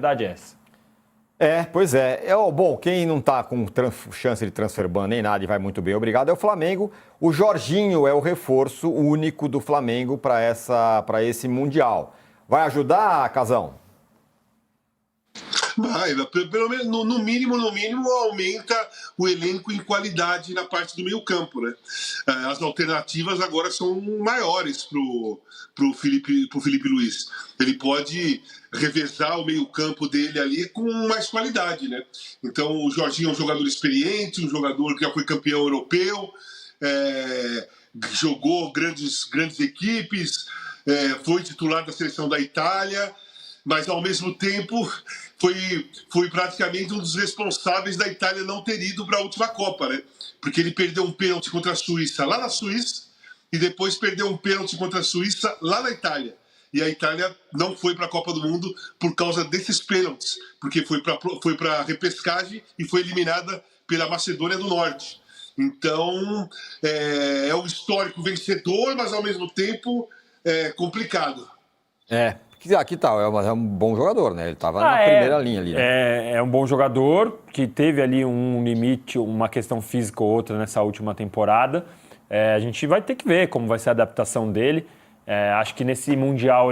verdade é essa. Pois é. Bom, quem não está com chance de transfer ban nem nada e vai muito bem, obrigado, é o Flamengo. O Jorginho é o reforço único do Flamengo para esse Mundial. Vai ajudar, Casão? Vai, pelo menos, no mínimo, aumenta o elenco em qualidade na parte do meio-campo, né? As alternativas agora são maiores pro Felipe Luiz. Ele pode revezar o meio-campo dele ali com mais qualidade, né? Então, o Jorginho é um jogador experiente, um jogador que já foi campeão europeu, jogou grandes equipes, foi titular da seleção da Itália, mas ao mesmo tempo foi praticamente um dos responsáveis da Itália não ter ido para a última Copa, né? Porque ele perdeu um pênalti contra a Suíça lá na Suíça e depois perdeu um pênalti contra a Suíça lá na Itália. E a Itália não foi para a Copa do Mundo por causa desses pênaltis, porque foi para a repescagem e foi eliminada pela Macedônia do Norte. Então, é um histórico vencedor, mas ao mesmo tempo complicado. Que tal? É um bom jogador, né? Ele estava na primeira linha ali, né? É um bom jogador que teve ali um limite, uma questão física ou outra nessa última temporada. A gente vai ter que ver como vai ser a adaptação dele. Acho que nesse Mundial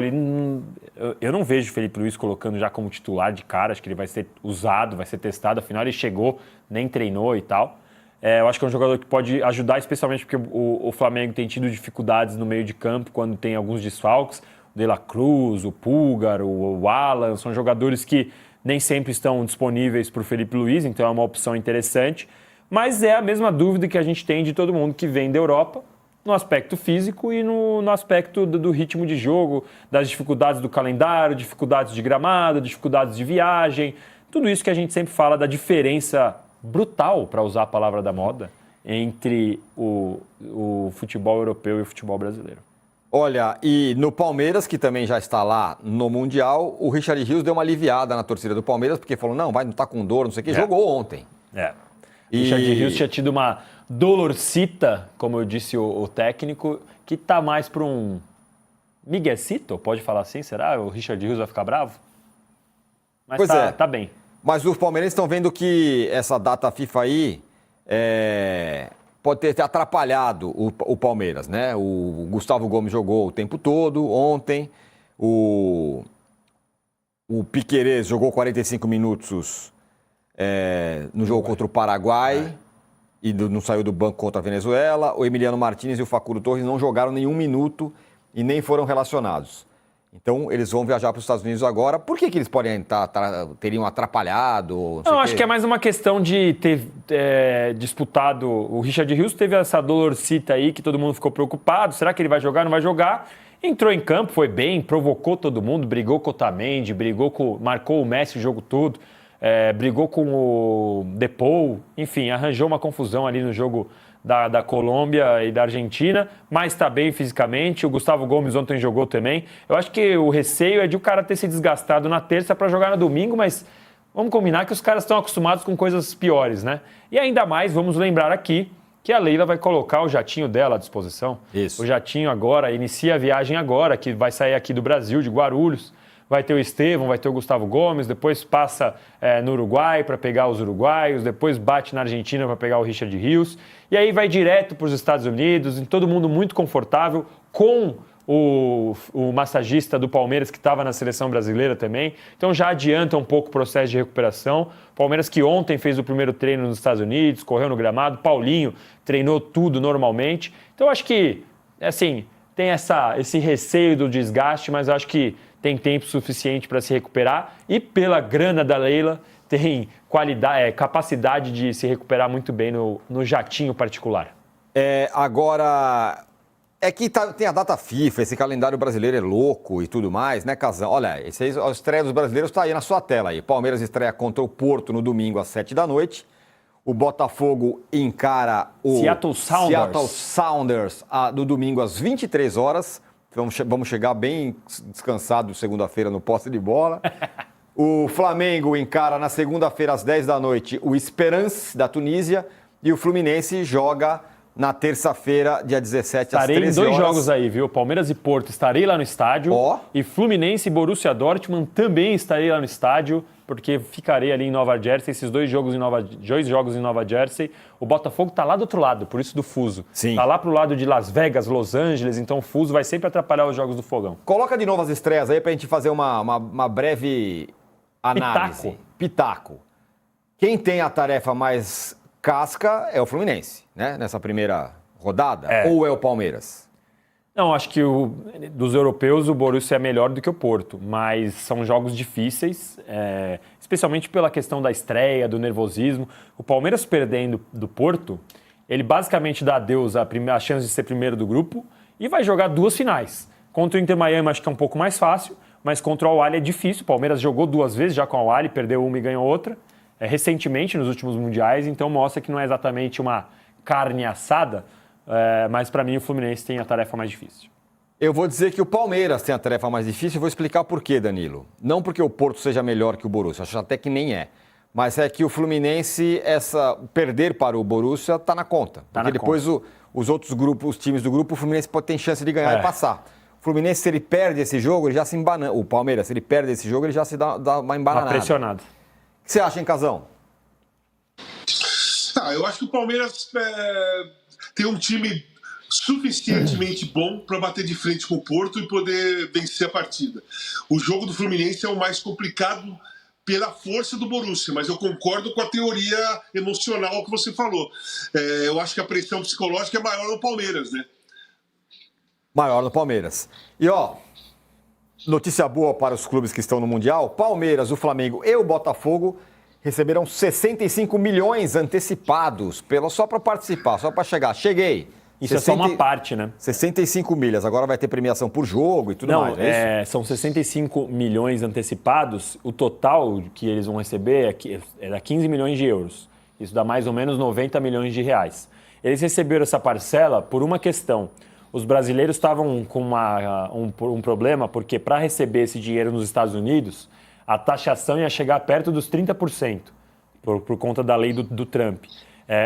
eu não vejo o Felipe Luiz colocando já como titular de cara. Acho que ele vai ser usado, vai ser testado. Afinal, ele chegou, nem treinou e tal. Eu acho que é um jogador que pode ajudar, especialmente porque o Flamengo tem tido dificuldades no meio de campo quando tem alguns desfalques. O De La Cruz, o Pulgar, o Alan, são jogadores que nem sempre estão disponíveis para o Felipe Luiz, então é uma opção interessante. Mas é a mesma dúvida que a gente tem de todo mundo que vem da Europa, no aspecto físico e no aspecto do ritmo de jogo, das dificuldades do calendário, dificuldades de gramado, dificuldades de viagem, tudo isso que a gente sempre fala da diferença brutal, para usar a palavra da moda, entre o futebol europeu e o futebol brasileiro. Olha, e no Palmeiras, que também já está lá no Mundial, o Richard Rios deu uma aliviada na torcida do Palmeiras, porque falou, não tá com dor, não sei o quê, jogou ontem. Richard Rios tinha tido uma dolorcita, como eu disse o técnico, que tá mais para um miguecito, pode falar assim, será? O Richard Rios vai ficar bravo? Mas pois tá bem. Mas os palmeirenses estão vendo que essa data FIFA aí pode ter atrapalhado o Palmeiras, né? O Gustavo Gomes jogou o tempo todo ontem, o Piquerez jogou 45 minutos no jogo contra o Paraguai e não saiu do banco contra a Venezuela. O Emiliano Martínez e o Facundo Torres não jogaram nenhum minuto e nem foram relacionados. Então, eles vão viajar para os Estados Unidos agora. Por que eles podem teriam atrapalhado? Não, acho que é mais uma questão de ter disputado. O Richard Rios teve essa dolorcita aí que todo mundo ficou preocupado. Será que ele vai jogar? Não vai jogar? Entrou em campo, foi bem, provocou todo mundo, brigou com o Otamendi, marcou o Messi o jogo todo, brigou com o Depou, enfim, arranjou uma confusão ali no jogo da Colômbia e da Argentina, mas está bem fisicamente. O Gustavo Gomes ontem jogou também. Eu acho que o receio é de o cara ter se desgastado na terça para jogar no domingo, mas vamos combinar que os caras estão acostumados com coisas piores, né? E ainda mais, vamos lembrar aqui que a Leila vai colocar o jatinho dela à disposição. Isso. O jatinho agora, inicia a viagem agora, que vai sair aqui do Brasil, de Guarulhos. Vai ter o Estevão, vai ter o Gustavo Gomes, depois passa no Uruguai para pegar os uruguaios, depois bate na Argentina para pegar o Richard Rios, e aí vai direto para os Estados Unidos, todo mundo muito confortável, com o massagista do Palmeiras, que estava na seleção brasileira também. Então já adianta um pouco o processo de recuperação. Palmeiras que ontem fez o primeiro treino nos Estados Unidos, correu no gramado, Paulinho treinou tudo normalmente. Então acho que, assim, tem esse receio do desgaste, mas acho que tem tempo suficiente para se recuperar e pela grana da Leila tem capacidade de se recuperar muito bem no jatinho particular. Agora, que tem a data FIFA, esse calendário brasileiro é louco e tudo mais, né, Casão? Olha, a estreia dos brasileiros está aí na sua tela. Aí. Palmeiras estreia contra o Porto no domingo às 7h. O Botafogo encara o Seattle Sounders no domingo às 23h. Vamos chegar bem descansados segunda-feira no posse de bola. O Flamengo encara na segunda-feira às 10h o Esperance da Tunísia e o Fluminense joga na terça-feira, dia 17, às 13 Estarei horas. em 2 jogos aí, viu? Palmeiras e Porto, estarei lá no estádio. E Fluminense e Borussia Dortmund também estarei lá no estádio, porque ficarei ali em Nova Jersey, esses 2 jogos em Nova Jersey. O Botafogo tá lá do outro lado, por isso do fuso. Sim. Tá lá pro lado de Las Vegas, Los Angeles, então o fuso vai sempre atrapalhar os jogos do Fogão. Coloca de novo as estreias aí pra gente fazer uma breve análise. Pitaco. Quem tem a tarefa mais casca é o Fluminense, né? Nessa primeira rodada. Ou é o Palmeiras? Não, acho que dos europeus o Borussia é melhor do que o Porto, mas são jogos difíceis, especialmente pela questão da estreia, do nervosismo. O Palmeiras perdendo do Porto, ele basicamente dá adeus à chance de ser primeiro do grupo e vai jogar 2 finais. Contra o Inter Miami acho que é um pouco mais fácil, mas contra o Al-Ahly é difícil. O Palmeiras jogou 2 vezes já com o Al-Ahly, perdeu uma e ganhou outra, recentemente nos últimos mundiais, então mostra que não é exatamente uma carne assada, mas para mim o Fluminense tem a tarefa mais difícil. Eu vou dizer que o Palmeiras tem a tarefa mais difícil e vou explicar por quê, Danilo. Não porque o Porto seja melhor que o Borussia, acho até que nem é. Mas é que o Fluminense, perder para o Borussia está na conta. Porque depois os outros grupos, os times do grupo, o Fluminense pode ter chance de ganhar e passar. O Fluminense, se ele perde esse jogo, ele já se embanana. O Palmeiras, se ele perde esse jogo, ele já se dá uma embananada. Uma pressionada. O que você acha, hein, Casão? Eu acho que o Palmeiras tem um time suficientemente bom para bater de frente com o Porto e poder vencer a partida. O jogo do Fluminense é o mais complicado pela força do Borussia, mas eu concordo com a teoria emocional que você falou. Eu acho que a pressão psicológica é maior no Palmeiras, né? Maior no Palmeiras. E, notícia boa para os clubes que estão no Mundial: Palmeiras, o Flamengo e o Botafogo receberam 65 milhões antecipados só para participar, só para chegar. Cheguei. Isso é só uma parte, né? 65 milhas. Agora vai ter premiação por jogo e tudo mais. É isso? São 65 milhões antecipados. O total que eles vão receber é 15 milhões de euros. Isso dá mais ou menos 90 milhões de reais. Eles receberam essa parcela por uma questão. Os brasileiros estavam com um problema, porque para receber esse dinheiro nos Estados Unidos, a taxação ia chegar perto dos 30%, por conta da lei do Trump.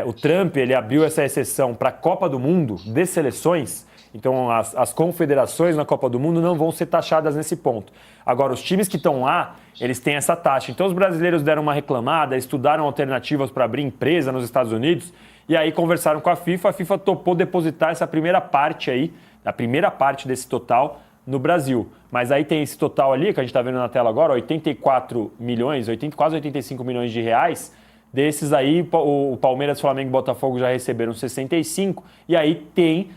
O Trump ele abriu essa exceção para a Copa do Mundo de seleções, então as confederações na Copa do Mundo não vão ser taxadas nesse ponto. Agora, os times que estão lá, eles têm essa taxa. Então, os brasileiros deram uma reclamada, estudaram alternativas para abrir empresa nos Estados Unidos e aí conversaram com a FIFA topou depositar essa primeira parte aí, a primeira parte desse total no Brasil. Mas aí tem esse total ali, que a gente está vendo na tela agora, 84 milhões, quase 85 milhões de reais. Desses aí, o Palmeiras, Flamengo e Botafogo já receberam 65. E aí tem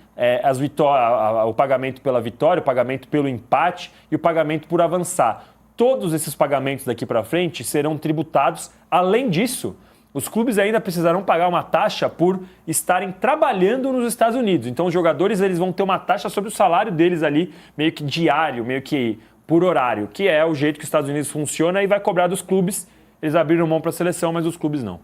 o pagamento pela vitória, o pagamento pelo empate e o pagamento por avançar. Todos esses pagamentos daqui para frente serão tributados. Além disso, os clubes ainda precisarão pagar uma taxa por estarem trabalhando nos Estados Unidos. Então, os jogadores eles vão ter uma taxa sobre o salário deles ali, meio que diário, meio que por horário, que é o jeito que os Estados Unidos funciona e vai cobrar dos clubes. Eles abriram mão para a seleção, mas os clubes não.